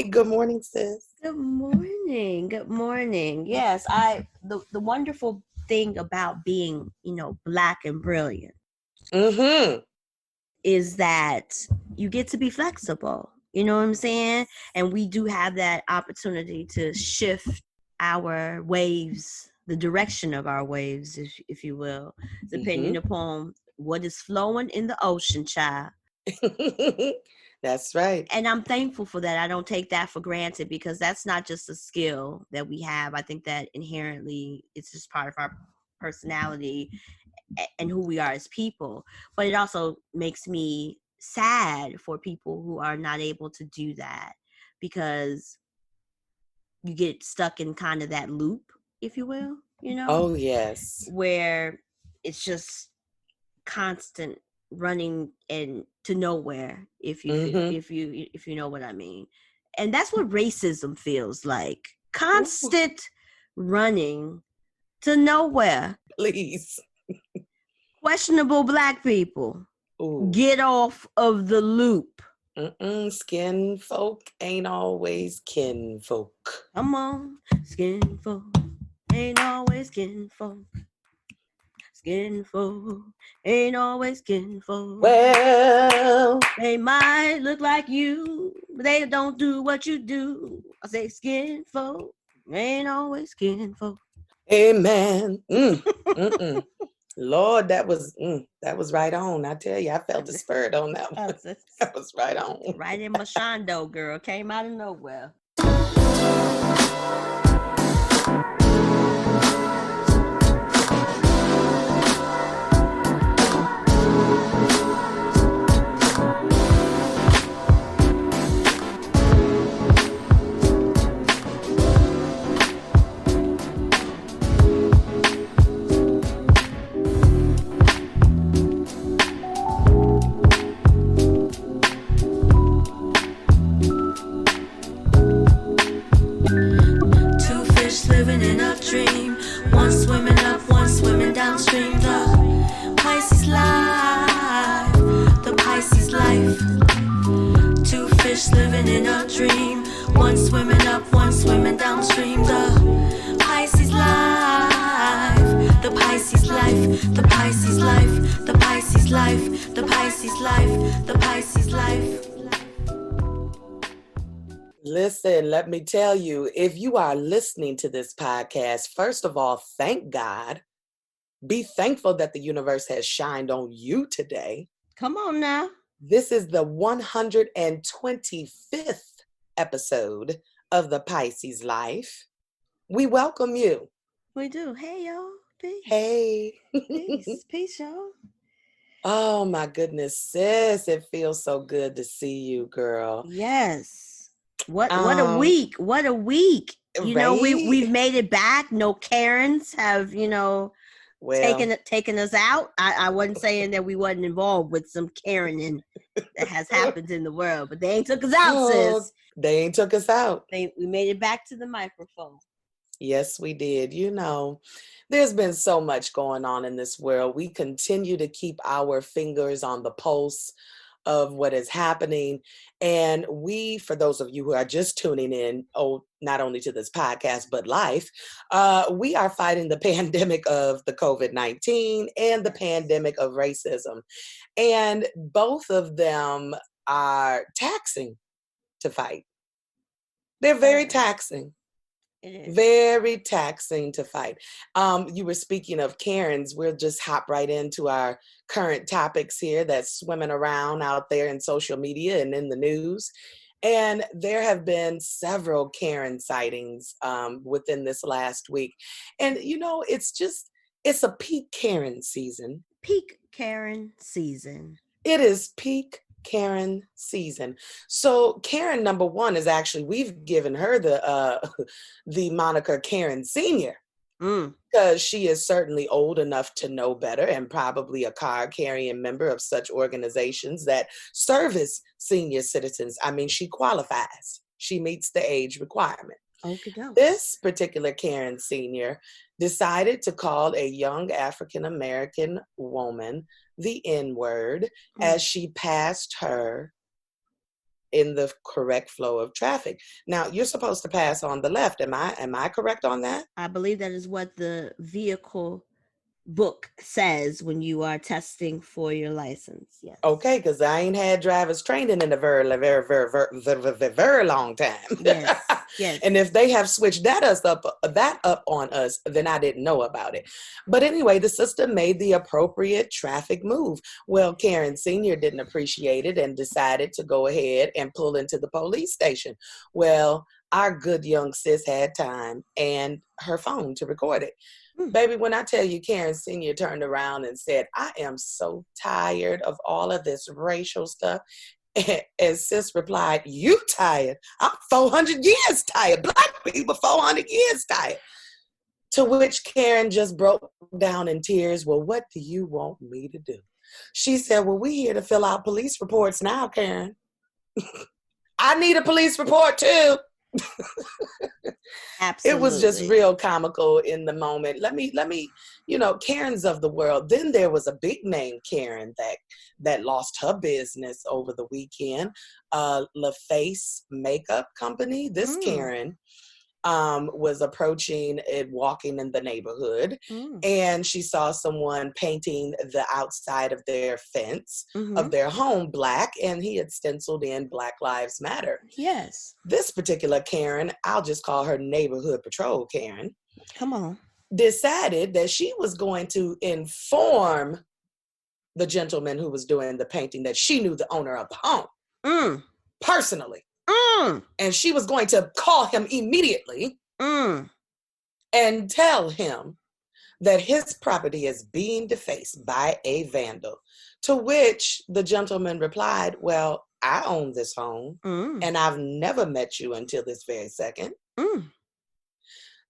Good morning, sis. Good morning. Good morning. Yes, the wonderful thing about being, black and brilliant Mm-hmm. is that you get to be flexible. You know what I'm saying? And we do have that opportunity to shift our waves, the direction of our waves, if you will, depending upon what is flowing in the ocean, child. That's right. And I'm thankful for that. I don't take that for granted because that's not just a skill that we have. I think that inherently it's just part of our personality and who we are as people. But it also makes me sad for people who are not able to do that because you get stuck in kind of that loop, if you will, Oh, yes. where it's just constant running and to nowhere, if you feel, if you know what I mean. And that's what racism feels like. Constant running to nowhere. Please. Questionable black people. Ooh. Get off of the loop. Skin folk ain't always kin folk. Come on. Skin folk ain't always kin folk. Skin folk ain't always skin folk. Well, they might look like you, but they don't do what you do. I say skin folk ain't always skin folk. amen. Lord, that was right on. I tell you, I felt the spirit on that one. That was right on. Right in my shondo, girl. Came out of nowhere. Downstream, the Pisces Life, the Pisces Life. Two fish living in a dream, one swimming up, one swimming downstream. The Pisces Life, the Pisces Life, the Pisces Life, the Pisces Life, the Pisces Life, the Pisces Life. Listen, let me tell you, if you are listening to this podcast, first of all, thank God. Be thankful that the universe has shined on you today. Come on now. This is the 125th episode of the Pisces Life. We welcome you. We do. Hey, y'all. Peace. Hey. Peace, y'all. Oh, my goodness, sis. It feels so good to see you, girl. Yes. What a week. What a week. You know, we've made it back. No Karens have, taken us out. I wasn't saying that we wasn't involved with some Karening that has happened in the world, but they ain't took us out, sis. They ain't took us out. We made it back to the microphone. Yes, we did. There's been so much going on in this world. We continue to keep our fingers on the pulse of what is happening. And we, for those of you who are just tuning in, not only to this podcast, but life, we are fighting the pandemic of the COVID-19 and the pandemic of racism. And both of them are taxing to fight. They're very taxing. It is. Very taxing to fight. You were speaking of Karens. We'll just hop right into our current topics here that's swimming around out there in social media and in the news. And there have been several Karen sightings within this last week. And, it's a peak Karen season. Peak Karen season. It is peak Karen season. So Karen number one is actually, we've given her the moniker Karen Senior because she is certainly old enough to know better and probably a card-carrying member of such organizations that service senior citizens. I mean, she qualifies. She meets the age requirement. Okay. This particular Karen Senior decided to call a young African-American woman the N-word as she passed her in the correct flow of traffic. Now, you're supposed to pass on the left. Am I correct on that? I believe that is what the vehicle book says when you are testing for your license. Yes. Okay, because I ain't had drivers training in a very, very, very, very, very long time. Yes. Yes. And if they have switched that up on us, then I didn't know about it. But anyway, the sister made the appropriate traffic move. Well, Karen Sr. didn't appreciate it and decided to go ahead and pull into the police station. Well, our good young sis had time and her phone to record it. Baby, when I tell you Karen Sr. turned around and said, I am so tired of all of this racial stuff. And sis replied, you tired? I'm 400 years tired. Black people 400 years tired. To which Karen just broke down in tears. Well, what do you want me to do? She said, well, we're here to fill out police reports now, Karen. I need a police report too. Absolutely. It was just real comical in the moment. Let me, Karens of the world. Then there was a big name Karen that lost her business over the weekend. LaFace Makeup Company. This Karen was approaching and walking in the neighborhood, and she saw someone painting the outside of their fence of their home black, and he had stenciled in Black Lives Matter. Yes. This particular Karen, I'll just call her neighborhood patrol Karen, come on, decided that she was going to inform the gentleman who was doing the painting that she knew the owner of the home personally. And she was going to call him immediately and tell him that his property is being defaced by a vandal. To which the gentleman replied, well, I own this home and I've never met you until this very second.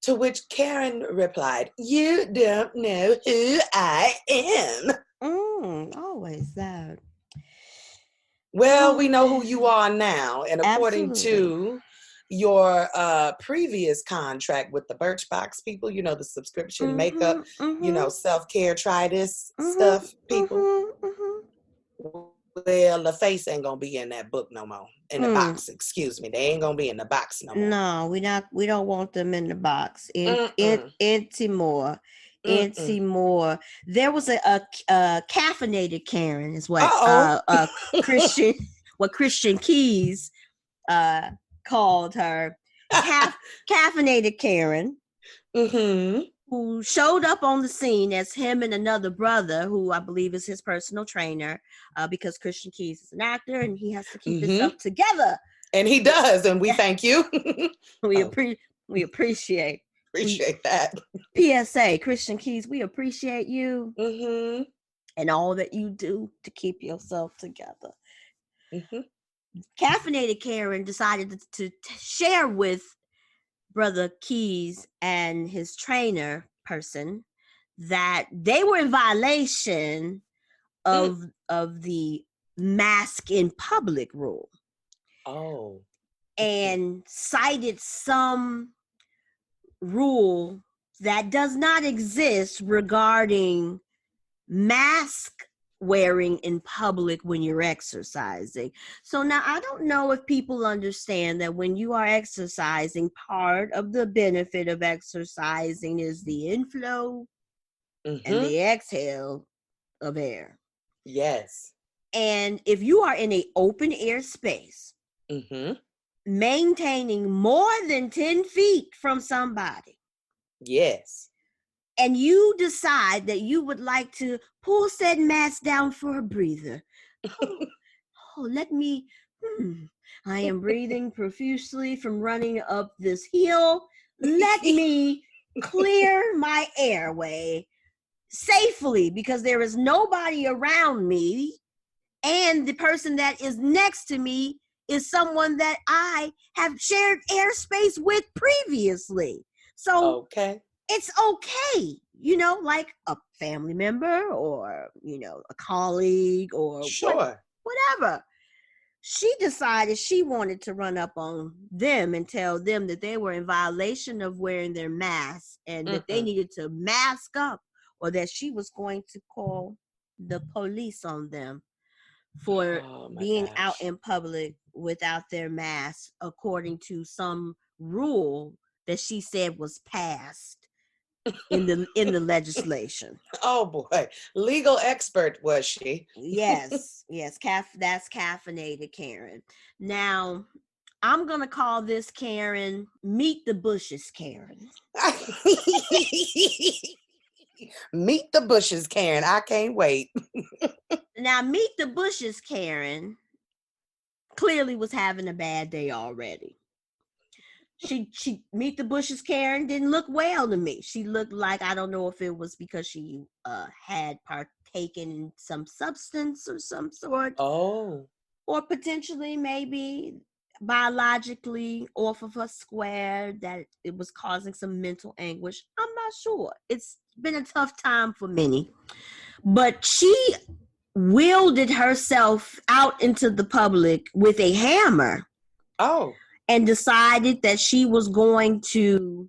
To which Karen replied, you don't know who I am. Always that. Well, we know who you are now. And according to your previous contract with the Birchbox people, the subscription makeup, self-care, try this stuff, people. Well, the face ain't gonna be in that book no more. In the box, excuse me. They ain't gonna be in the box no more. No, we don't want them in the box. Anymore. There was a caffeinated Karen is what Christian Keys called her. Caffeinated Karen. Who showed up on the scene as him and another brother who I believe is his personal trainer, because Christian Keys is an actor and he has to keep himself together. And he does, and we thank you. We appreciate that. PSA, Christian Keys, we appreciate you and all that you do to keep yourself together. Caffeinated Karen decided to share with Brother Keys and his trainer person that they were in violation of the mask in public rule. And cited some rule that does not exist regarding mask wearing in public when you're exercising. So now I don't know if people understand that when you are exercising, part of the benefit of exercising is the inflow and the exhale of air. Yes. And if you are in an open air space, maintaining more than 10 feet from somebody. Yes. And you decide that you would like to pull said mask down for a breather. Let me, I am breathing profusely from running up this hill. Let me clear my airway safely because there is nobody around me. And the person that is next to me is someone that I have shared airspace with previously. So it's okay, like a family member or, a colleague or whatever. She decided she wanted to run up on them and tell them that they were in violation of wearing their masks and that they needed to mask up or that she was going to call the police on them. for Oh my being out gosh. in public without their mask, according to some rule that she said was passed in the legislation. Oh boy. Legal expert was she? Yes, that's caffeinated Karen. Now, I'm gonna call this Karen Meet the Bushes Karen. Meet the bushes, Karen. I can't wait. Now, Meet the Bushes Karen clearly was having a bad day already. She Meet the Bushes Karen didn't look well to me. She looked like, I don't know if it was because she had partaken in some substance or some sort, Oh. or potentially maybe biologically off of a square, that it was causing some mental anguish. I'm not sure. It's been a tough time for many, but she wielded herself out into the public with a hammer. Oh. And decided that she was going to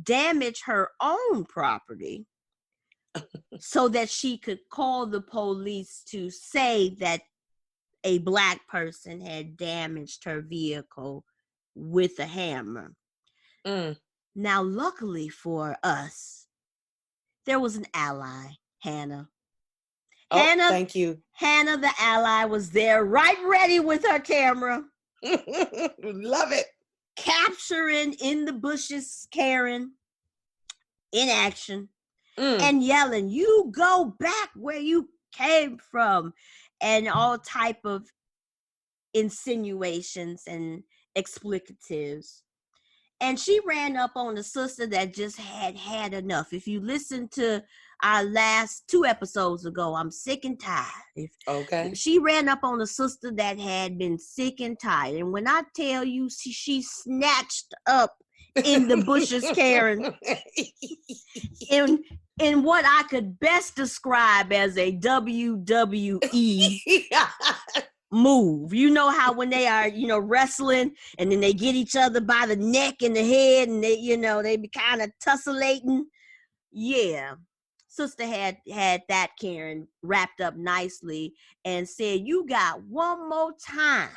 damage her own property so that she could call the police to say that a Black person had damaged her vehicle with a hammer. Now, luckily for us, there was an ally, Hannah. Oh, thank you. Hannah, the ally, was there right ready with her camera. Love it. Capturing in the bushes Karen in action and yelling, "You go back where you came from," and all type of insinuations and explicatives. And she ran up on the sister that just had enough. If you listen to our last 2 episodes ago, I'm sick and tired. Okay. She ran up on the sister that had been sick and tired. And when I tell you, she snatched up in the bushes, Karen, in what I could best describe as a WWE move. You know how when they are, wrestling and then they get each other by the neck and the head and they be kind of tusselating. Yeah. Sister had that Karen wrapped up nicely and said, "You got one more time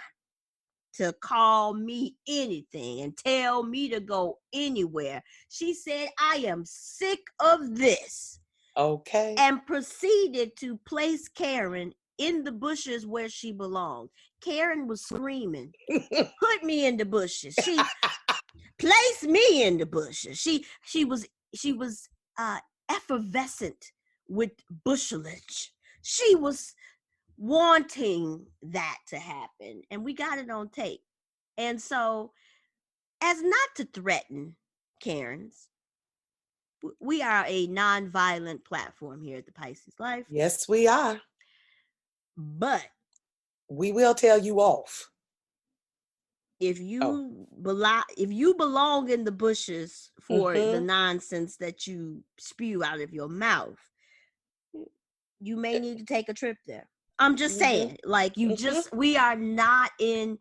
to call me anything and tell me to go anywhere." She said, "I am sick of this." Okay. And proceeded to place Karen in the bushes where she belonged. Karen was screaming, "Put me in the bushes." She placed me in the bushes. She was effervescent with bushelage. She was wanting that to happen, and we got it on tape. And so, as not to threaten Karens, we are a non-violent platform here at the Pisces Life. Yes, we are. But we will tell you off. If you belong in the bushes for the nonsense that you spew out of your mouth, you may need to take a trip there. I'm just saying, like, we are not in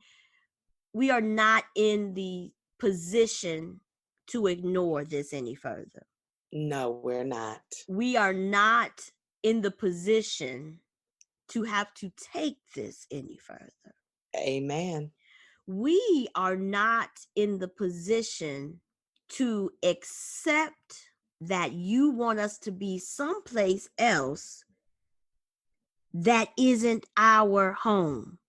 the position to ignore this any further. No, we're not. We are not in the position to have to take this any further. Amen. We are not in the position to accept that you want us to be someplace else that isn't our home.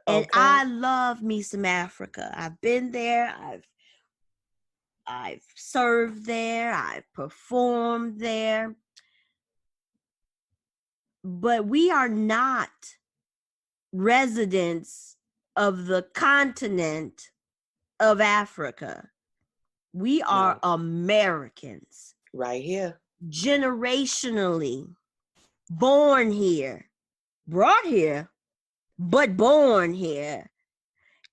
And I love me some Africa. I've been there. I've served there. I've performed there. But we are not residents of the continent of Africa. We are Americans. Right here. Generationally born here, brought here, but born here.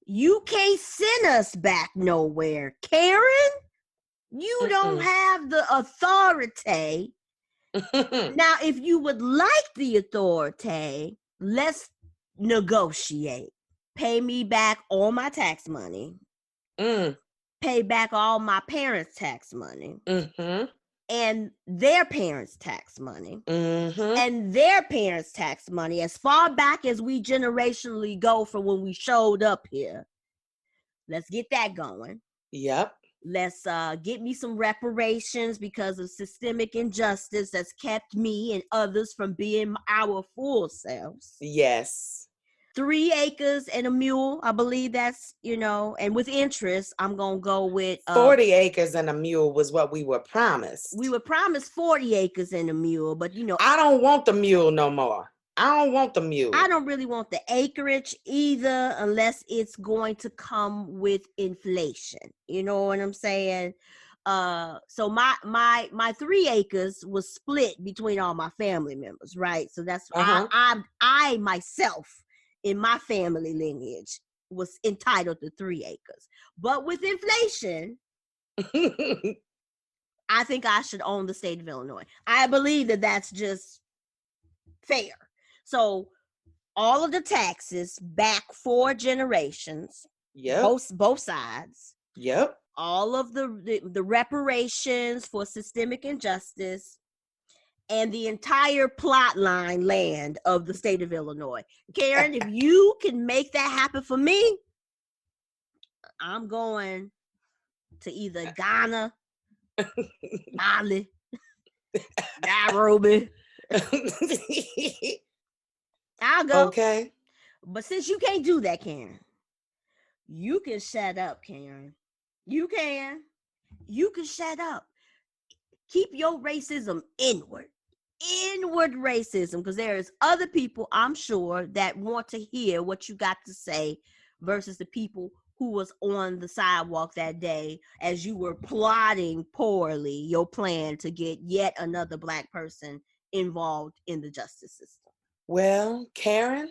You can't send us back nowhere. Karen, you don't have the authority. Now, if you would like the authority, let's negotiate. Pay me back all my tax money. Pay back all my parents' tax money. and their parents' tax money, Mm-hmm. and their parents' tax money, as far back as we generationally go from when we showed up here. Let's get that going. Yep. Let's get me some reparations because of systemic injustice that's kept me and others from being our full selves. Yes. 3 acres and a mule, I believe that's, and with interest, I'm going to go with 40 acres and a mule was what we were promised. We were promised 40 acres and a mule, but I don't want the mule no more. I don't want the mule. I don't really want the acreage either, unless it's going to come with inflation. You know what I'm saying? So my 3 acres was split between all my family members, right? So that's I myself in my family lineage was entitled to 3 acres. But with inflation, I think I should own the state of Illinois. I believe that that's just fair. So all of the taxes back 4 generations, both sides. Yep. All of the reparations for systemic injustice, and the entire plot line land of the state of Illinois. Karen, if you can make that happen for me, I'm going to either Ghana, Mali, Nairobi. I'll go. Okay. But since you can't do that, Karen, you can shut up, Karen. You can shut up. Keep your racism inward racism, because there's other people, I'm sure, that want to hear what you got to say versus the people who was on the sidewalk that day as you were plotting poorly your plan to get yet another Black person involved in the justice system. Well, Karen,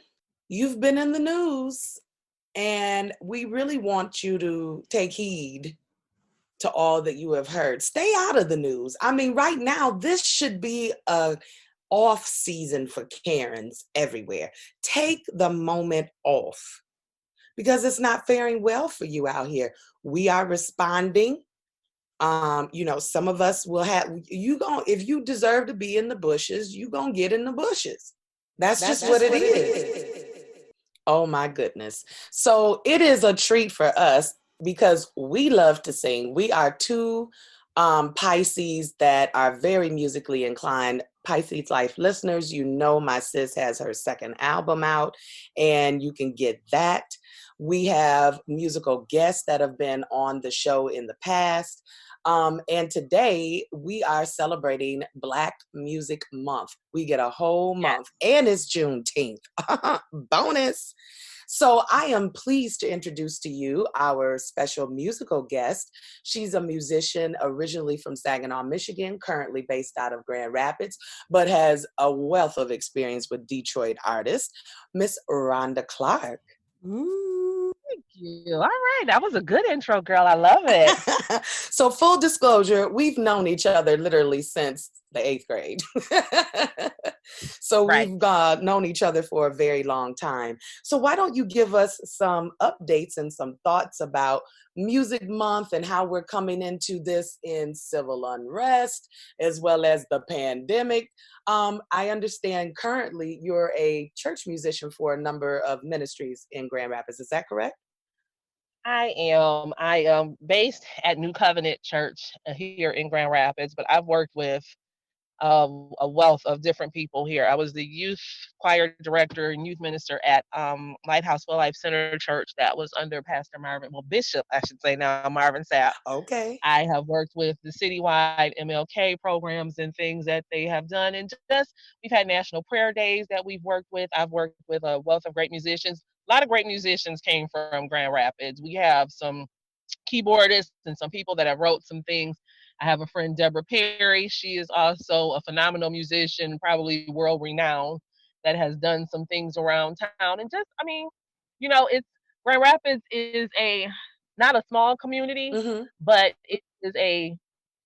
you've been in the news, and we really want you to take heed to all that you have heard. Stay out of the news. I mean, right now, this should be a off season for Karens everywhere. Take the moment off because it's not faring well for you out here. We are responding. Some of us will have if you deserve to be in the bushes, you gonna get in the bushes. That's just what it is. Oh my goodness. So it is a treat for us because we love to sing. We are 2 Pisces that are very musically inclined. Pisces Life listeners, my sis has her 2nd album out, and you can get that. We have musical guests that have been on the show in the past. And today we are celebrating Black Music Month. We get a whole month, and it's Juneteenth. Bonus. So I am pleased to introduce to you our special musical guest. She's a musician originally from Saginaw, Michigan, currently based out of Grand Rapids, but has a wealth of experience with Detroit artists, Miss Rhonda Clark. Thank you. All right. That was a good intro, girl. I love it. So full disclosure, we've known each other literally since the 8th grade. So Right. We've known each other for a very long time. So why don't you give us some updates and some thoughts about Music Month and how we're coming into this in civil unrest as well as the pandemic. I understand currently you're a church musician for a number of ministries in Grand Rapids. Is that correct? I am based at New Covenant Church here in Grand Rapids, but I've worked with a wealth of different people here. I was the youth choir director and youth minister at Lighthouse for Life Center Church that was under Pastor Marvin, Bishop, I should say now, Marvin Sapp. Okay. I have worked with the citywide MLK programs and things that they have done. And just, we've had national prayer days that we've worked with. I've worked with a wealth of great musicians. A lot of great musicians came from Grand Rapids. We have some keyboardists and some people that have wrote some things. I have a friend, Deborah Perry. She is also a phenomenal musician, probably world renowned, that has done some things around town. And just, it's Grand Rapids is not a small community, Mm-hmm. but it is a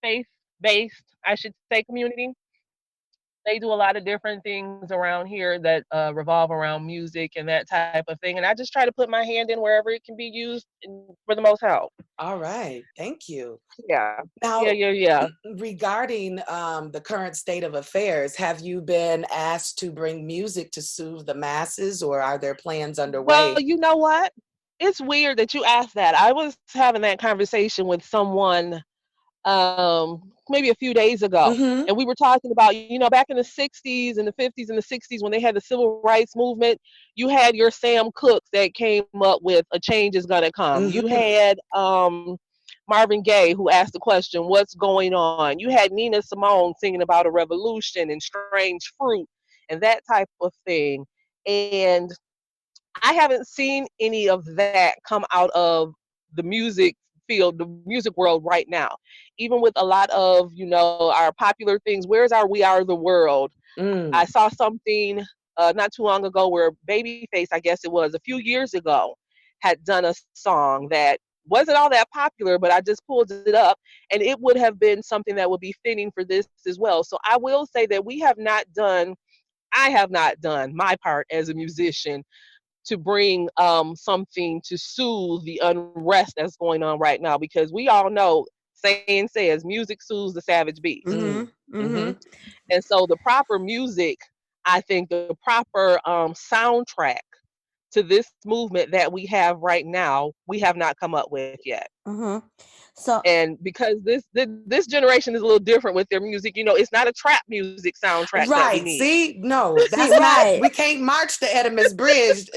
faith-based, I should say, community. They do a lot of different things around here that revolve around music and that type of thing. And I just try to put my hand in wherever it can be used for the most help. All right. Thank you. Yeah. Yeah, Now, yeah, yeah. regarding the current state of affairs, have you been asked to bring music to soothe the masses, or are there plans Well, underway? you know what? It's weird that you asked that. I was having that conversation with someone maybe a few days ago. Mm-hmm. And we were talking about, back in the 60s and the 50s and the 60s when they had the civil rights movement, you had your Sam Cooks that came up with a change is going to come. You Mm-hmm. had Marvin Gaye who asked the question, what's going on? You had Nina Simone singing about a revolution and strange fruit and that type of thing. And I haven't seen any of that come out of the music field, the music world right now. Even with a lot of, our popular things, where's our We Are the World? I Mm. saw something not too long ago where Babyface, I guess it was a few years ago, had done a song that wasn't all that popular, but I just pulled it up and it would have been something that would be fitting for this as well. So I will say that I have not done my part as a musician to bring something to soothe the unrest that's going on right now because we all know saying says music soothes the savage beast. Mm-hmm. Mm. Mm-hmm. Mm-hmm. And so the proper music, I think the proper soundtrack to this movement that we have right now, we have not come up with yet. Mm-hmm. So And because this generation is a little different with their music, it's not a trap music soundtrack that we Right. need. See, no, see, that's not. right. We can't march the Edimus Bridge.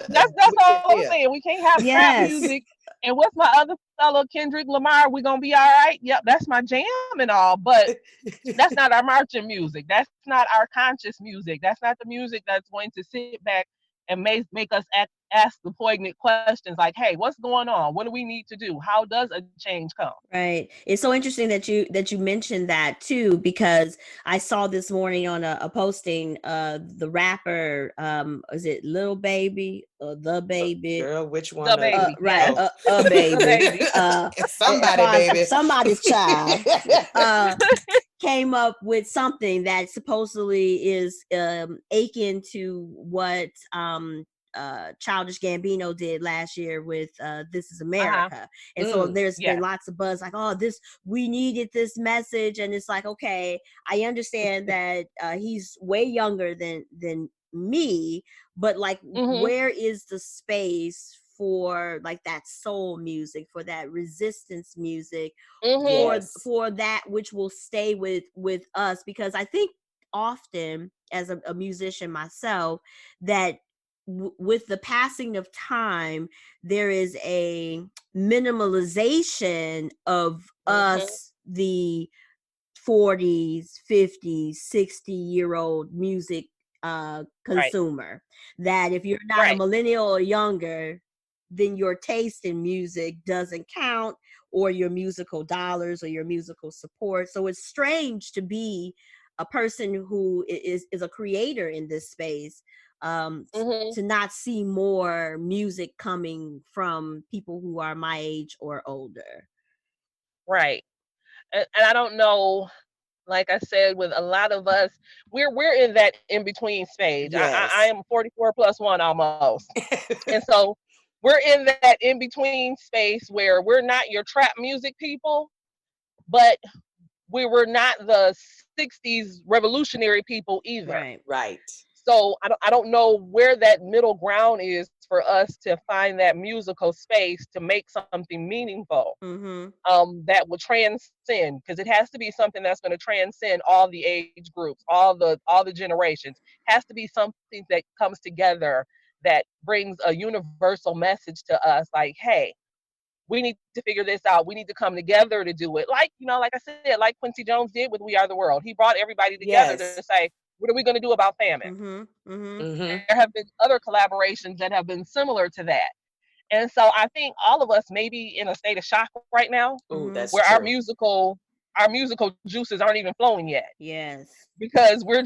That's all I'm Yeah. saying. We can't have trap Yes. music. And what's my other fellow, Kendrick Lamar? We gonna be all right. Yep, that's my jam and all, but that's not our marching music. That's not our conscious music. That's not the music that's going to sit back and make us ask the poignant questions like, "Hey, what's going on? What do we need to do? How does a change come?" Right. It's so interesting that you mentioned that too, because I saw this morning on a posting, the rapper, is it Lil Baby or the baby? Girl, which The one of baby, Right, oh yes, a the baby. baby. somebody, baby. Somebody's child. Came up with something that supposedly is akin to what Childish Gambino did last year with This Is Uh-huh. America. And so Mm. there's been Yes. lots of buzz like, oh, this, we needed this message. And it's like, okay, I understand that he's way younger than me, but like, Mhm. where is the space for like that soul music, for that resistance music, Mhm. Yes. for that which will stay with us? Because I think often as a musician myself, that with the passing of time, there is a minimalization of Mhm. us, the 40s, 50s, 60-year-old music Right. consumer. That if you're not a Right. millennial or younger, then your taste in music doesn't count, or your musical dollars or your musical support. So it's strange to be a person who is a creator in this space, um, Mhm. to not see more music coming from people who are my age or older. Right. And I don't know, like I said, with a lot of us, we're in that in between stage. I am Yes. 44 plus one almost, and so we're in that in between space where we're not your trap music people, but we were not the 60s revolutionary people either. Right. Right. So I don't know where that middle ground is for us to find that musical space to make something meaningful, Mm-hmm. that will transcend, because it has to be something that's going to transcend all the age groups, all the generations. Has to be something that comes together that brings a universal message to us, like, hey, we need to figure this out. We need to come together to do it. Like, like I said, like Quincy Jones did with We Are the World. He brought everybody together to Yes. say, what are we going to do about famine? Mm-hmm. Mm-hmm. Mm-hmm. There have been other collaborations that have been similar to that. And so I think all of us may be in a state of shock right now, Oh, Mm-hmm. that's where true. our musical juices aren't even flowing yet, Yes. because we're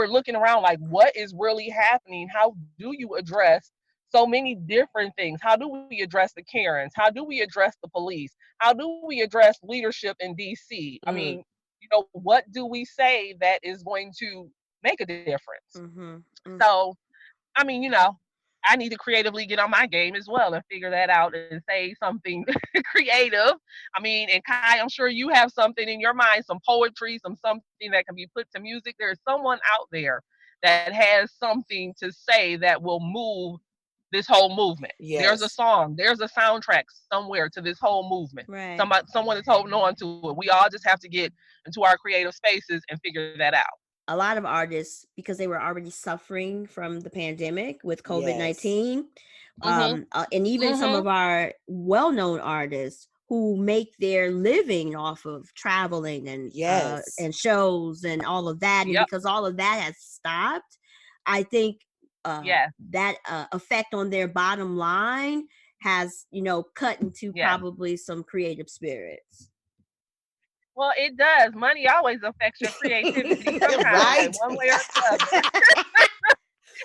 looking around like, what is really happening? How do you address so many different things? How do we address the Karens? How do we address the police? How do we address leadership in DC? I Mm. mean, what do we say that is going to make a difference? Mm-hmm. So, I mean, I need to creatively get on my game as well and figure that out and say something creative. I mean, and Kai, I'm sure you have something in your mind, some poetry, something that can be put to music. There's someone out there that has something to say that will move this whole movement. There's a Yes. song, there's a soundtrack somewhere to this whole movement. Right. Someone is holding on to it. We all just have to get into our creative spaces and figure that out. A lot of artists, because they were already suffering from the pandemic with COVID Yes. 19, Mhm. and even some Mhm. of our well-known artists who make their living off of traveling Yes. and shows and all of that, and Yep. because all of that has stopped, I think Yes. that effect on their bottom line has, cut into Yes. probably some creative spirits. Well, it does. Money always affects your creativity some kind of way, Right. one way or the other.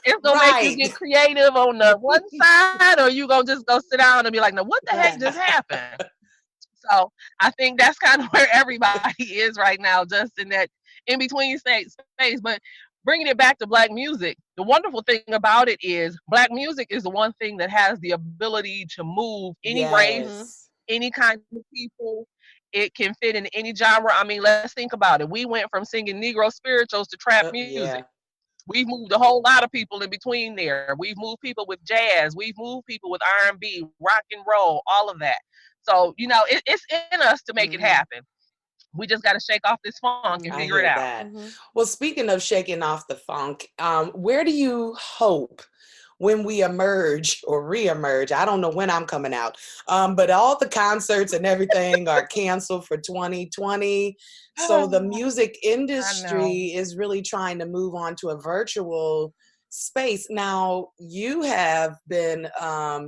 It's gonna make you Right. get creative on the one side, or you gonna just go sit down and be like, "Now, what the heck just happened?" So I think that's kind of where everybody is right now, just in that in between space. But bringing it back to black music, the wonderful thing about it is black music is the one thing that has the ability to move any race, Mm-hmm. Yes. any kind of people. It can fit in any genre. I mean, let's think about it. We went from singing Negro spirituals to trap music. Yeah. We've moved a whole lot of people in between there. We've moved people with jazz. We've moved people with R&B, rock and roll, all of that. So, it's in us to make it Hmm. happen. We just got to shake off this funk and I figure it hear out. that. Mm-hmm. Well, speaking of shaking off the funk, where do you hope when we emerge or re-emerge? I don't know when I'm coming out, but all the concerts and everything are canceled for 2020. So the music I know. industry is really trying to move on to a virtual space. Now, you have been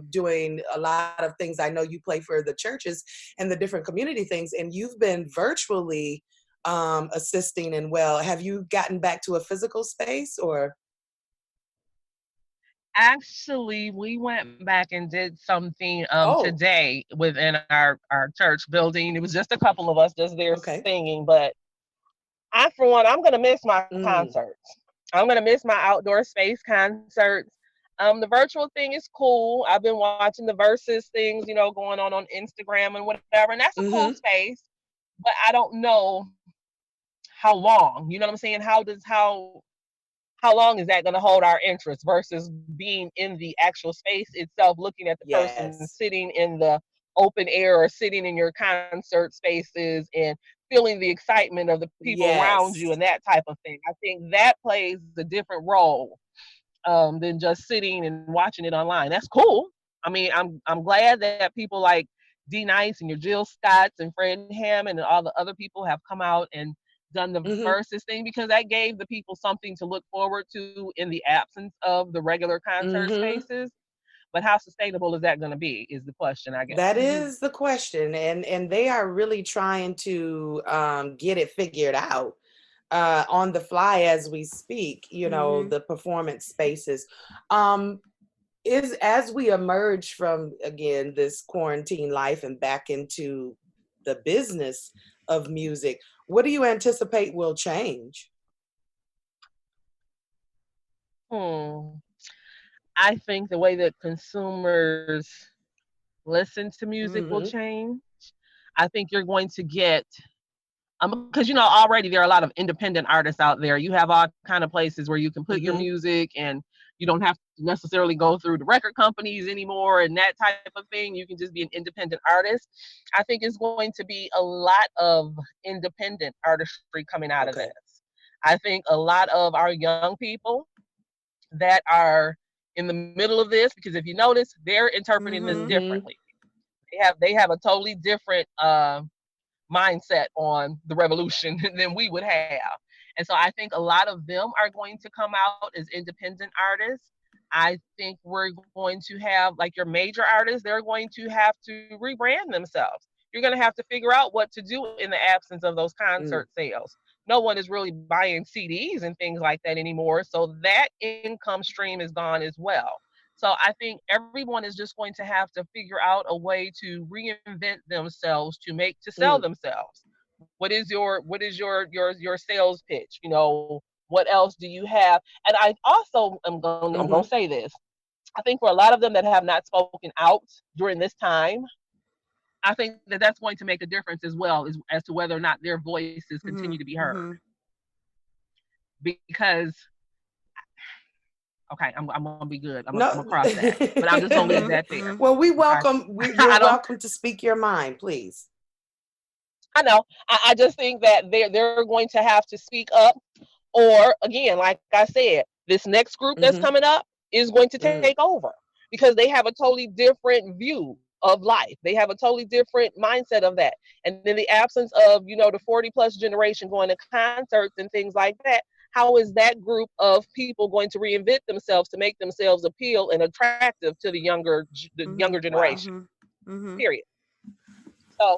doing a lot of things. I know you play for the churches and the different community things, and you've been virtually assisting and well. Have you gotten back to a physical space or? Actually, we went back and did something Oh, today within our church building. It was just a couple of us just there okay. singing, but I, for one, I'm gonna miss my Mm, concerts. I'm gonna miss my outdoor space concerts. The virtual thing is cool. I've been watching the versus things, going on Instagram and whatever, and that's a cool mm-hmm. space. But I don't know how long. You know what I'm saying? How long is that going to hold our interest versus being in the actual space itself, looking at the person Yes. sitting in the open air or sitting in your concert spaces and feeling the excitement of the people around you Yes. and that type of thing. I think that plays a different role than just sitting and watching it online. That's cool. I mean, I'm glad that people like D Nice and your Jill Scotts and Fred Hammond and all the other people have come out and done the Mm-hmm. versus thing, because that gave the people something to look forward to in the absence of the regular concert Mm-hmm. spaces. But how sustainable is that going to be is the question, I guess. That Mm-hmm. is the question, and they are really trying to get it figured out on the fly as we speak. Mm-hmm. The performance spaces. Um, is as we emerge from again this quarantine life and back into the business of music, what do you anticipate will change? Hmm. I think the way that consumers listen to music will Hmm. change. I think you're going to get because already there are a lot of independent artists out there. You have all kind of places where you can put your Hmm. music, and you don't have to necessarily go through the record companies anymore and that type of thing. You can just be an independent artist. I think it's going to be a lot of independent artistry coming out of this. Okay. I think a lot of our young people that are in the middle of this, because if you notice, they're interpreting this Mm-hmm. Hmm. differently. They have a totally different mindset on the revolution than we would have. And so I think a lot of them are going to come out as independent artists. I think we're going to have, like, your major artists, they're going to have to rebrand themselves. You're going to have to figure out what to do in the absence of those Mm. concert sales. No one is really buying CDs and things like that anymore. So that income stream is gone as well. So I think everyone is just going to have to figure out a way to reinvent themselves to sell Mm. themselves. What is your sales pitch? What else do you have? And I also am going to Hmm. say this. I think for a lot of them that have not spoken out during this time, I think that that's going to make a difference as well as to whether or not their voices continue to be heard. Because, okay, I'm gonna be good. I'm gonna No. cross that, but I'm just gonna leave that there. Well, Okay, you're I don't. welcome to speak your mind, please. I know. I just think that they're going to have to speak up, or again, like I said, this next group that's Mm-hmm. coming up is going to take Mm-hmm. over because they have a totally different view of life. They have a totally different mindset of that. And in the absence of, the 40 plus generation going to concerts and things like that, how is that group of people going to reinvent themselves to make themselves appeal and attractive to the younger Wow. generation? Period. So,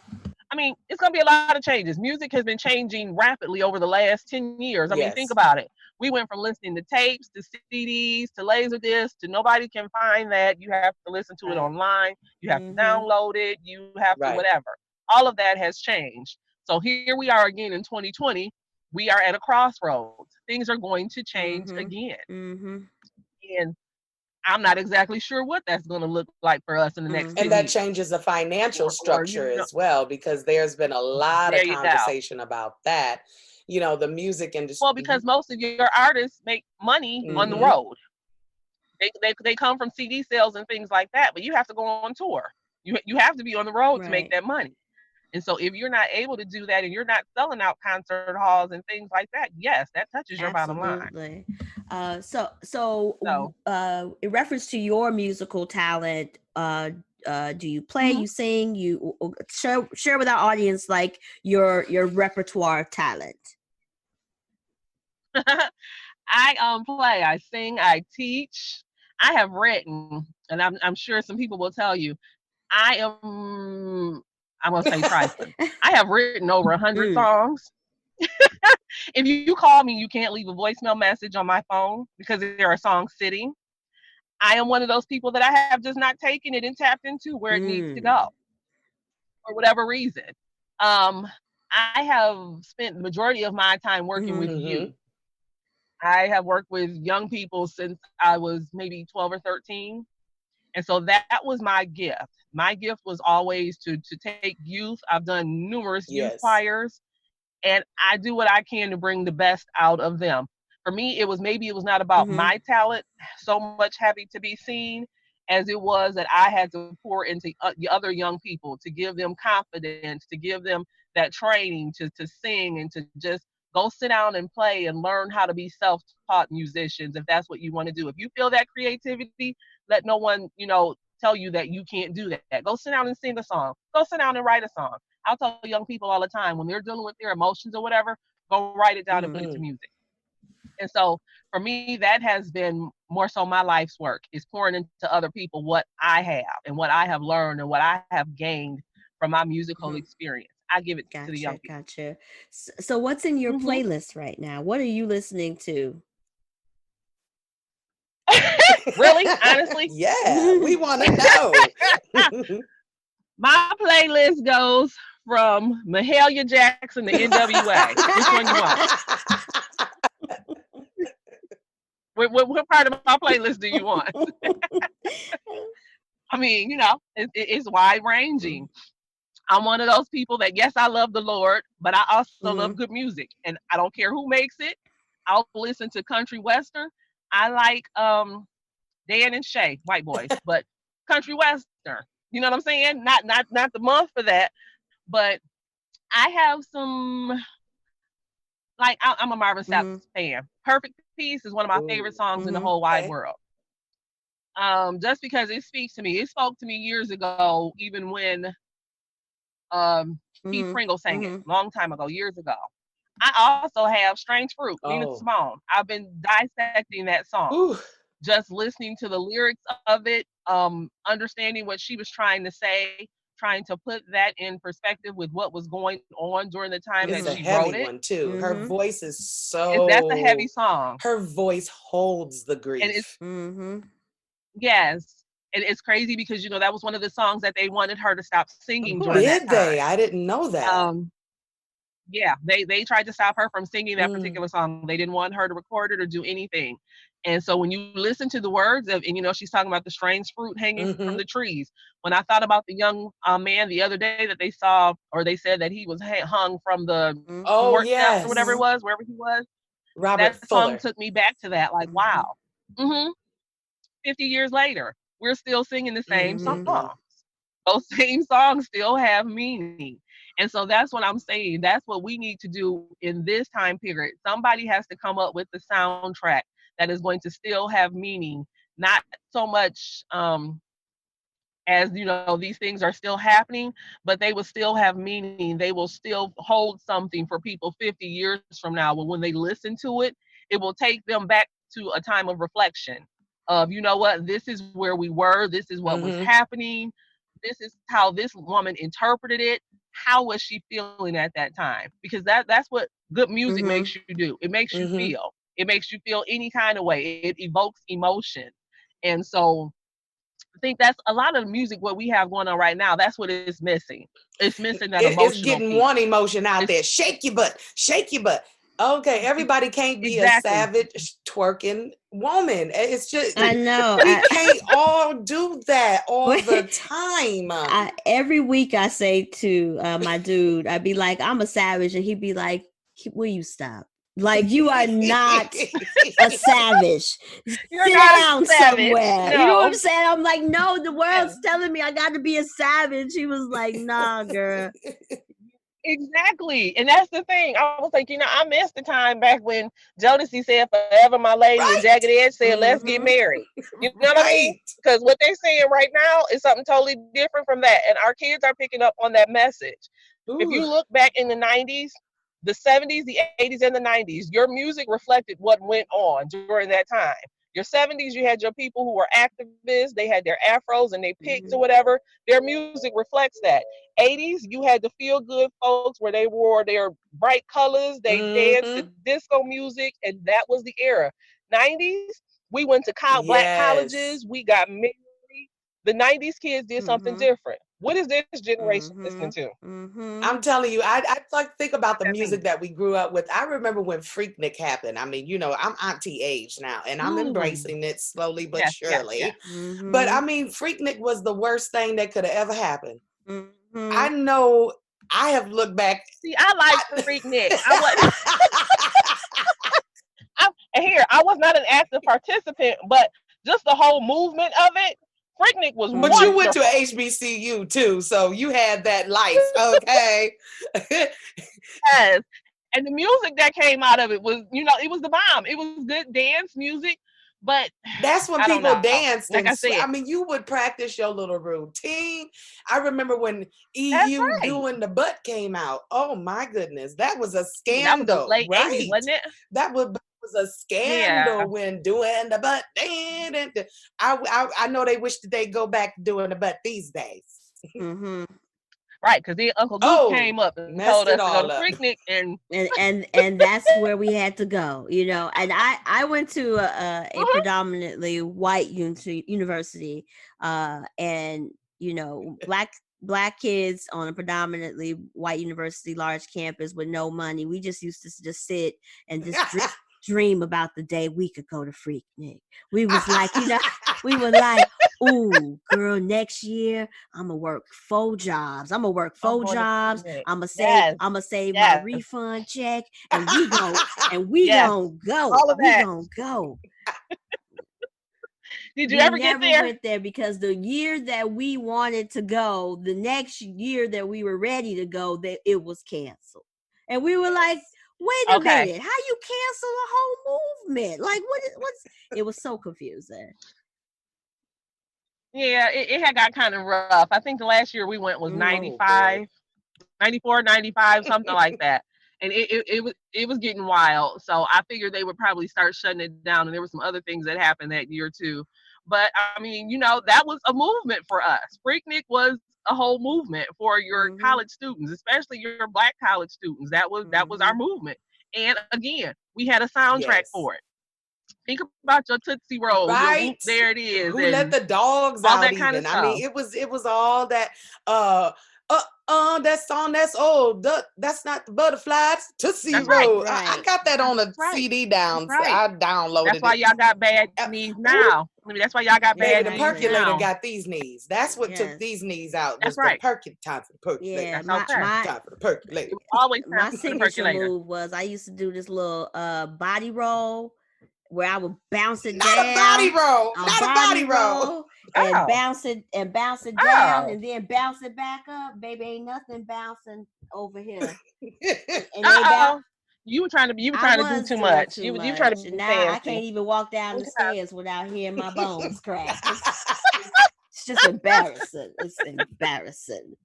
I mean, it's going to be a lot of changes. Music has been changing rapidly over the last 10 years. I mean, think Yes. about it. We went from listening to tapes, to CDs, to Laserdiscs, to nobody can find that. You have to listen to it Right. online. You have to download it. You have to Right. whatever. All of that has changed. So here we are again in 2020. We are at a crossroads. Things are going to change again. And I'm not exactly sure what that's going to look like for us in the next And 10 that years. changes the financial Or structure as well, because there's been a lot of there you go. conversation about that. The music Well, industry. because most of your artists make money on the Mm-hmm. road. They come from CD sales and things like that, but you have to go on tour. You have to be on the road to make that money. And so if you're not able to do that and you're not selling out concert halls and things like that, yes, that touches your bottom line. Absolutely. So In reference to your musical talent, do you play, you sing, you share with our audience like your repertoire of talent? I play, I sing, I teach. I have written, and I'm sure some people will tell you, I'm gonna say trifling. I have written over 100 songs. If you call me, you can't leave a voicemail message on my phone because there are songs sitting. I am one of those people that I have just not taken it and tapped into where it needs to go for whatever reason. Um, I have spent the majority of my time working with youth. I have worked with young people since I was maybe 12 or 13. And so that was my gift. My gift was always to take youth. I've done numerous youth Yes. choirs, and I do what I can to bring the best out of them. For me, it was not about my talent so much having to be seen as it was that I had to pour into the other young people to give them confidence, to give them that training to sing and to just go sit down and play and learn how to be self-taught musicians if that's what you want to do. If you feel that creativity, let no one, tell you that you can't do that. Go sit down and sing a song. Go sit down and write a song. I'll tell young people all the time when they're dealing with their emotions or whatever, go write it down and put it to music. And so for me, that has been more so my life's work, is pouring into other people what I have and what I have learned and what I have gained from my musical experience. I give it to the young people. Gotcha. So what's in your playlist right now? What are you listening to? Really? Honestly? Yeah, we want to know. My playlist goes from Mahalia Jackson to NWA. Which one you want? What part of my playlist do you want? I mean, it's wide ranging. I'm one of those people that, yes, I love the Lord, but I also love good music. And I don't care who makes it. I'll listen to country western. I like Dan and Shay, white boys, but country western. You know what I'm saying? Not the month for that, but I have some, like, I'm a Marvin Sapp fan. Perfect Peace is one of my favorite songs in the whole wide world. Just because it speaks to me. It spoke to me years ago, even when Keith Pringle sang it, long time ago, years ago. I also have Strange Fruit, Nina Simone. I've been dissecting that song. Ooh. Just listening to the lyrics of it, understanding what she was trying to say, trying to put that in perspective with what was going on during the time It's that a she wrote heavy it. one too. Her voice is That's a heavy song. Her voice holds the grief. And it's yes. And it's crazy because that was one of the songs that they wanted her to stop singing during that time. Did they? I didn't know that. Yeah, they tried to stop her from singing that particular song. They didn't want her to record it or do anything. And so when you listen to the words of, and she's talking about the strange fruit hanging from Mm-hmm. the trees. When I thought about the young man the other day that they saw, or they said that he was hung from the Oh, porch steps or whatever it yes. was, wherever he was, Robert that song Fuller. took me back to that. Like, wow, 50 years later, we're still singing the same Mm-hmm. songs. Those same songs still have meaning. And so that's what I'm saying. That's what we need to do in this time period. Somebody has to come up with the soundtrack that is going to still have meaning, not so much as these things are still happening, but they will still have meaning. They will still hold something for people 50 years from now. But when they listen to it, it will take them back to a time of reflection of, what, this is where we were, this is what was Mm-hmm. happening, this is how this woman interpreted it. How was she feeling at that time? Because that's what good music makes you do. It makes you Mm-hmm. feel. It makes you feel any kind of way. It evokes emotion. And so I think that's a lot of music what we have going on right now. That's what it's missing. It's missing that It's emotional getting piece. one emotion out It's there. Shake your butt. Shake your butt. Okay, everybody can't be a exactly. savage twerking woman. It's just I know. we can't all do that all the Wait. time. Every week I say to my dude, I'd be like, I'm a savage. And he'd be like, will you stop? Like, you are not a savage. You're Sit not a down savage. somewhere. You know what I'm No. saying? I'm like, no, the Yeah. world's telling me I got to be a savage. He was like, nah, girl. Exactly. And that's the thing. I was like, I missed the time back when Jodeci said forever my lady and Right. Jagged Edge said let's get Mm-hmm. married. You know what I mean? Right. Because what they're saying right now is something totally different from that. And our kids are picking up on that message. If Ooh. you look back in the 90s, the 70s, the 80s, and the 90s, your music reflected what went on during that time. Your 70s, you had your people who were activists, they had their afros and they pics or whatever. Their music reflects that. 80s, you had the feel good folks where they wore their bright colors, they danced to Mm-hmm. disco music, and that was the era. 90s, we went to black Yes. colleges, we got married. The 90s kids did something different. What is this generation listening to? I'm telling you, I like think about the That music means, that we grew up with. I remember when Freaknik happened. I mean, I'm auntie age now, and I'm ooh, embracing it slowly but yes, yes, yes. surely. But I mean, Freaknik was the worst thing that could have ever happened. I know I have looked back. See, I like Freak Nick. I was not an active participant, but just the whole movement of it, Freaknik was But you went to wonderful. HBCU too, so you had that life, okay? Yes. And the music that came out of it was, it was the bomb. It was good dance music, but That's when I don't people know. danced Like and I said, I mean, you would practice your little routine. I remember when that's EU right. doing the butt came out. Oh my goodness, that was a That was the scandal, late 80s, right? wasn't it? That was a Yeah. scandal when doing the butt. I know they wish that they go back to doing the butt these days. Right, because then Uncle Luke Oh, came up and told messed it us to go to all up. Freaknik, and and that's where we had to go, and I went to a predominantly white university, and black kids on a predominantly white university, large campus with no money. We just used to just sit and just dream about the day we could go to Freaknik. We was like, we were like, ooh, girl, next year I'm gonna work 4 jobs. I'm I'm going to Freaknik. I'm gonna Yes, save my yes, refund check, and we yes. gonna go. All of We that. gonna go. Did you We ever get never there? went there because the year that we wanted to go, the next year that we were ready to go, that it was canceled, and we were like, wait a Okay. minute, how you cancel a whole movement? Like, what's it was so confusing. Yeah, it had got kind of rough. I think the last year we went was Oh boy. 95, 94, 95, something like that. And it was getting wild. So I figured they would probably start shutting it down. And there were some other things that happened that year too. But I mean, that was a movement for us. Freaknik was a whole movement for your college students, especially your black college students. That was our movement. And again, we had a soundtrack Yes. for it. Think about your Tootsie Roll, your Whoop, Right? there it is, Who let and the dogs all out that kind of even? I stuff. mean, it was all that That song, that's old. That's not the Butterflies. Tootsie That's right. Roll. I Right. got that on a That's right. CD That's down. right. I downloaded That's why it. y'all got bad Uh, knees ooh, now. I mean, that's why y'all got baby, bad the knees Exactly. percolator now. got these knees. That's what took Yes. these knees out. That's Was the right. time for the percolator. Yeah. That's My okay. my Time for the percolator. It was always time my for the signature percolator. move was I used to do this little body roll where I would bounce it Not a body down, roll. a Not a body body roll. roll, and Oh. bounce it down, Oh. and then bounce it back up. Baby, ain't nothing bouncing over here. And they Uh-oh. bounce. You were trying to do I was too doing much. too You were trying to much, and be now I fancy. can't even walk down the Okay. stairs without hearing my bones crack. It's just embarrassing. It's embarrassing.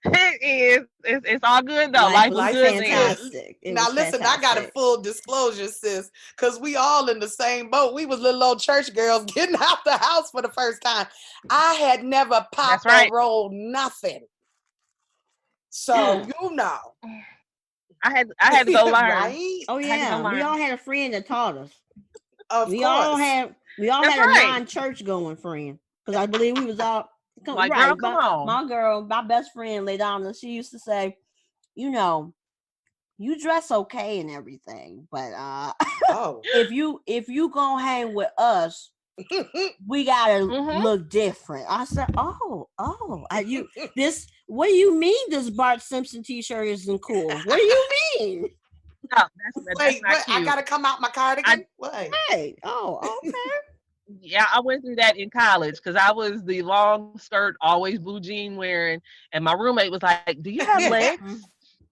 It is. It's all good though. Life Life was was Life good is then. good. fantastic. It Now was listen, I got a fantastic. full disclosure, sis, because we all in the same boat. We was little old church girls getting out the house for the first time. I had never That's popped or right. rolled nothing. So you know. I had to go learn. Right? Oh I had to go yeah, we all learn. had a friend that taught us. Of We course. all had That's a right. non-church going friend because I believe we was all Like, girl, right. come on. My girl, my best friend, Ladonna, she used to say, you know, you dress okay and everything, but Oh. if you gonna hang with us, we gotta Mhm. look different. I said, you this. What do you mean? This Bart Simpson T-shirt isn't cool? What do you mean? No, that's Wait, not what? I cute. gotta come out my cardigan? What? Right. Oh, okay. Yeah, I went through that in college because I was the long skirt, always blue jean wearing, and my roommate was like, "Do you have legs?"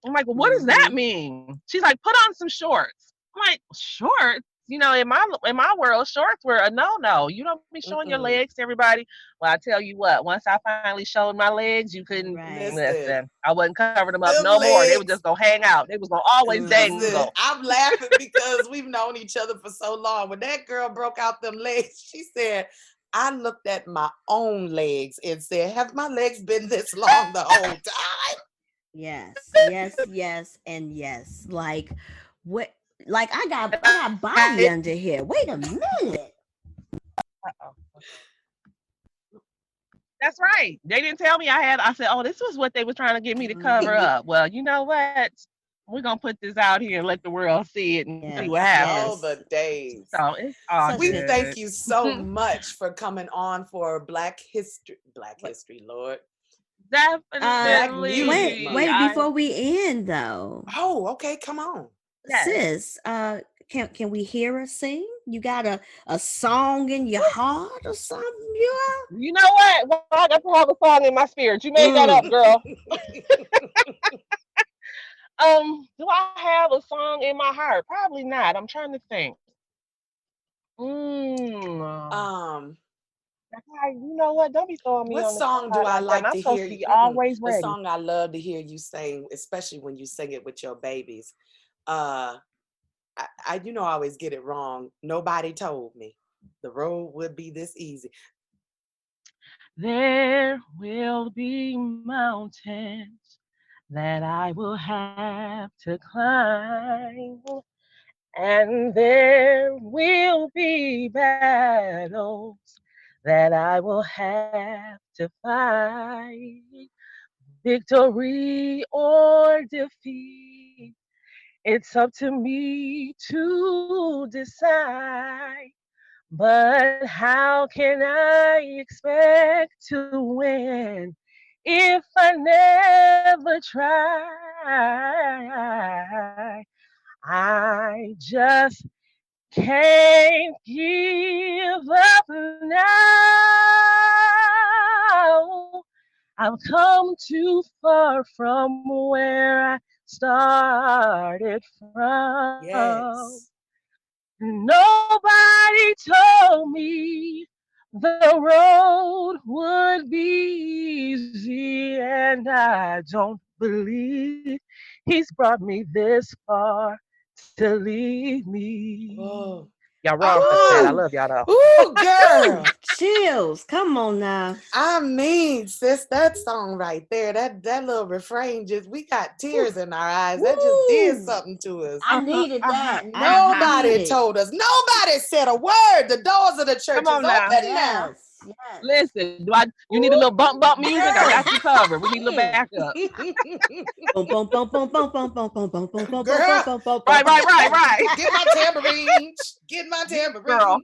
I'm like, "Well, what does that mean?" She's like, "Put on some shorts." I'm like, "Shorts?" You know, in my world, shorts were a no. You don't be showing your Mm-mm. legs to everybody. Well, I tell you what, once I finally showed my legs, you couldn't Right. Listen, I wasn't covering them up them no more. They were legs. just gonna hang out. They was gonna always Listen, dangle. I'm laughing because we've known each other for so long. When that girl broke out them legs, she said, I looked at my own legs and said, have my legs been this long the whole time? Yes, and yes. Like what? Like I got body under here. Wait a minute. That's right. They didn't tell me I said, oh, this was what they were trying to get me to cover up. Well, you know what? We're going to put this out here and let the world see it and see what happens. All the days. So it's all We good. thank you so much for coming on for Black History, Lord. Definitely. Wait, before we end though. Oh, okay, come on. Yes. Sis, can we hear her sing? You got a song in your heart or something? You know what? Well, I got to have a song in my spirit. You made that up, girl. Do I have a song in my heart? Probably not. I'm trying to think. You know what? Don't be throwing me What on the song do spot I like that. like I'm to supposed hear? to be always The ready. song I love to hear you sing, especially when you sing it with your babies. I always get it wrong. Nobody told me the road would be this easy. There will be mountains that I will have to climb, and there will be battles that I will have to fight. Victory or defeat, it's up to me to decide. But how can I expect to win if I never try? I just can't give up now. I've come too far from where I started from. Yes. Nobody told me the road would be easy, and I don't believe he's brought me this far to leave me. Whoa. Y'all wrong for that. I love y'all though. Ooh, girl. Chills. Come on now. I mean, sis, that song right there, that little refrain, we got tears in our eyes. That just did something to us. I needed that. Nobody told us. Nobody said a word. The doors of the church is open now. Yes. Listen, you need a little bump music? I got you covered. We need a little backup. Boom, boom, boom, boom, boom, boom, boom, boom, boom, boom, boom, Girl. boom, boom, Right. Get my tambourine. Get my tambourine. Girl.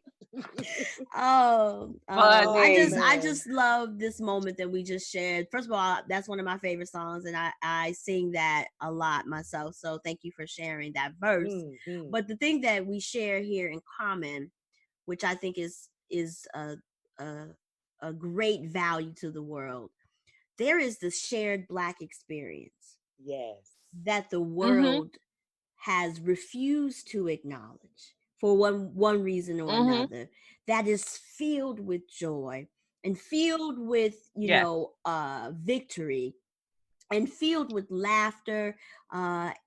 I man. just love this moment that we just shared. First of all, that's one of my favorite songs, and I sing that a lot myself. So thank you for sharing that verse. Mm-hmm. But the thing that we share here in common, which I think is a great value to the world, there is the shared Black experience Yes. that the world has refused to acknowledge for one reason or another, that is filled with joy and filled with victory and filled with laughter.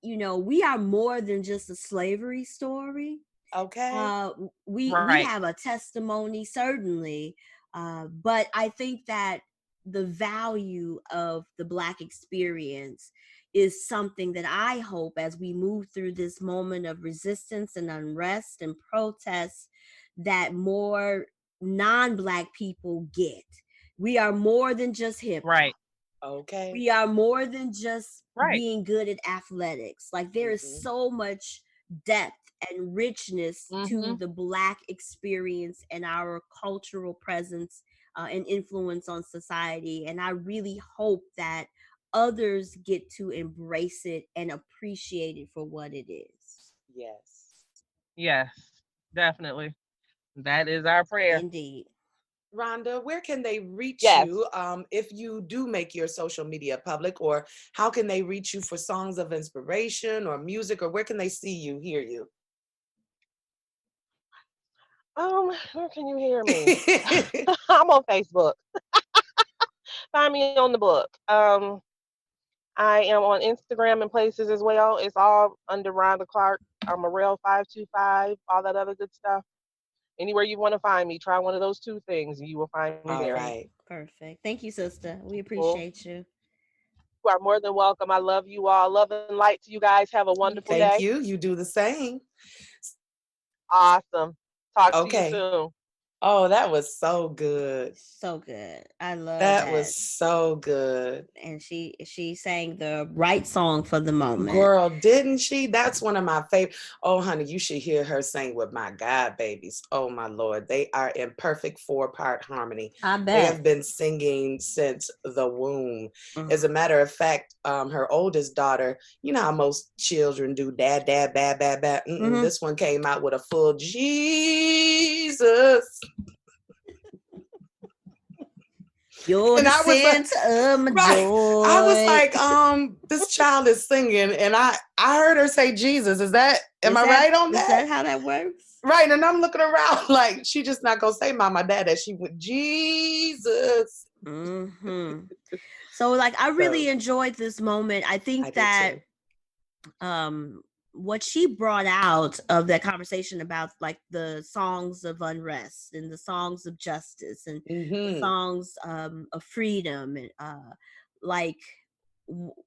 We are more than just a slavery story. Okay. We have a testimony, certainly, but I think that the value of the Black experience is something that I hope, as we move through this moment of resistance and unrest and protest, that more non-Black people get. We are more than just hip hop. Right. Okay. We are more than just being good at athletics. Like, there is so much depth and richness to the Black experience and our cultural presence and influence on society. And I really hope that others get to embrace it and appreciate it for what it is. Yes, definitely. That is our prayer. Indeed. Rhonda, where can they reach Yes. you if you do make your social media public, or how can they reach you for songs of inspiration or music, or where can they see you, hear you? Where can you hear me? I'm on Facebook. Find me on the book. I am on Instagram and places as well. It's all under Rhonda Clark. I'm a real 525, all that other good stuff. Anywhere you want to find me, try one of those two things and you will find me All there. right. Perfect. Thank you, sister. We Cool. appreciate you. You are more than welcome. I love you all. Love and light to you guys. Have a wonderful Thank day. you. You do the same. Awesome. Talk to you Okay. soon. Oh, that was so good. So good. I love That was so good. And she sang the right song for the moment. Girl, didn't she? That's one of my favorite. Oh, honey, you should hear her sing with my God babies. Oh, my Lord. They are in perfect 4-part harmony. I bet. They have been singing since the womb. As a matter of fact, her oldest daughter, you know how most children do, dad, bad, bad. This one came out with a full Jesus. You're and the I was sense of my joy. I was like, this child is singing, and I heard her say Jesus. Am I right on that? Is that how that works? Right, and I'm looking around like she just not gonna say mama dada. She went Jesus. So like, I really enjoyed this moment. I think that what she brought out of that conversation about like the songs of unrest and the songs of justice and the songs of freedom and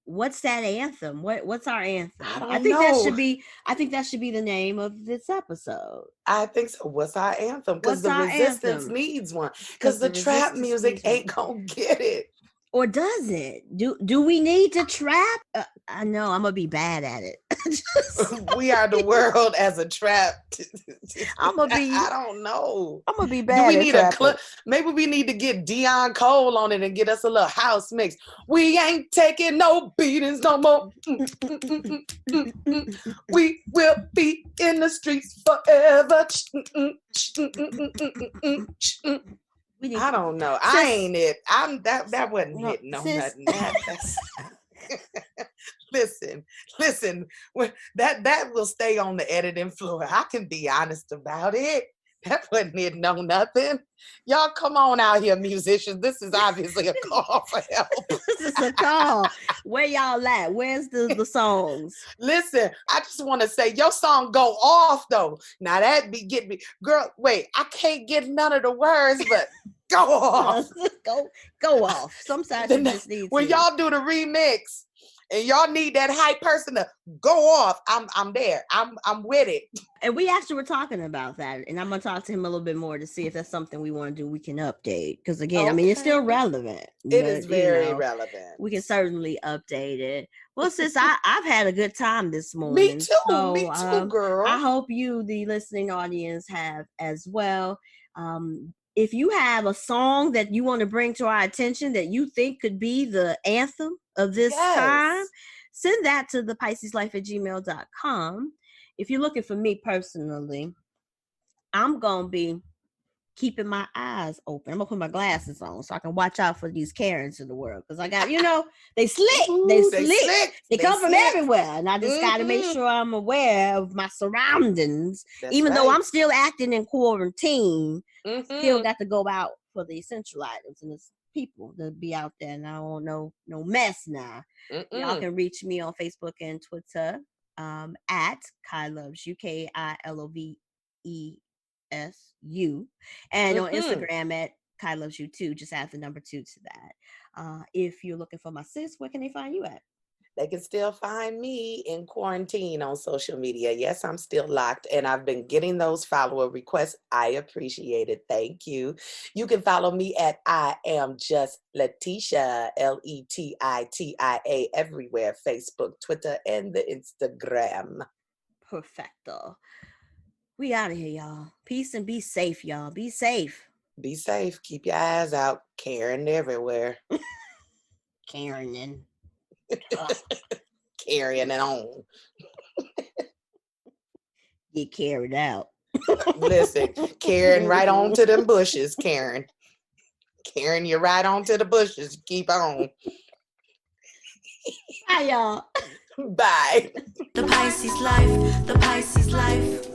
what's that anthem? What's our anthem? I think that should be the name of this episode. I think so. What's our anthem? Because the resistance needs one. Because the trap music ain't gonna get it. Or does it? Do we need to trap? I know I'm gonna be bad at it. We are the world as a trap. I'm gonna be. I don't know. I'm gonna be bad. Do we need maybe we need to get Dion Cole on it and get us a little house mix. We ain't taking no beatings no more. We will be in the streets forever. I don't know. I ain't it. That wasn't it. No, nothing. Listen. That will stay on the editing floor. I can be honest about it. That wasn't it. No, nothing. Y'all come on out here, musicians. This is obviously a call for help. This is a call. Where y'all at? Where's the songs? Listen, I just want to say your song go off though. Now that be getting me, girl. Wait, I can't get none of the words, but go off. go off. Sometimes you just need when to. Y'all do the remix. and y'all need that hype person to go off, I'm there. I'm with it. And we actually were talking about that, and I'm gonna talk to him a little bit more to see if that's something we want to do. We can update, because again, I mean, it's still relevant. It is very relevant. We can certainly update it. Well, sis, I've had a good time this morning. Me too, girl. I hope you, the listening audience, have as well. If you have a song that you want to bring to our attention that you think could be the anthem of this time, send that to thepisceslife@gmail.com. If you're looking for me personally, I'm going to be keeping my eyes open. I'm going to put my glasses on so I can watch out for these Karens in the world. Because I got, they slick. Ooh, they slick. They come from slick. everywhere. And I just got to make sure I'm aware of my surroundings. That's Even though right. I'm still acting in quarantine, still got to go out for the essential items. And it's people to be out there. And I don't know no mess now. Y'all can reach me on Facebook and Twitter at Kai Loves You, KILOVESU, and on Instagram at Kai Loves You too. Just add the number 2 to that. If you're looking for my sis, where can they find you at? They can still find me in quarantine on social media. Yes, I'm still locked, and I've been getting those follower requests. I appreciate it. Thank you. You can follow me at I Am Just Letitia, LETITIA, everywhere: Facebook, Twitter, and the Instagram. Perfecto. We out of here, y'all. Peace and be safe, y'all. Be safe. Be safe. Keep your eyes out. Karen everywhere. Karen. Carrying it on. Get carried out. Listen, Karen right on to them bushes, Karen. Karen, you're right on to the bushes. Keep on. Bye, y'all. Bye. The Pisces Life, the Pisces Life.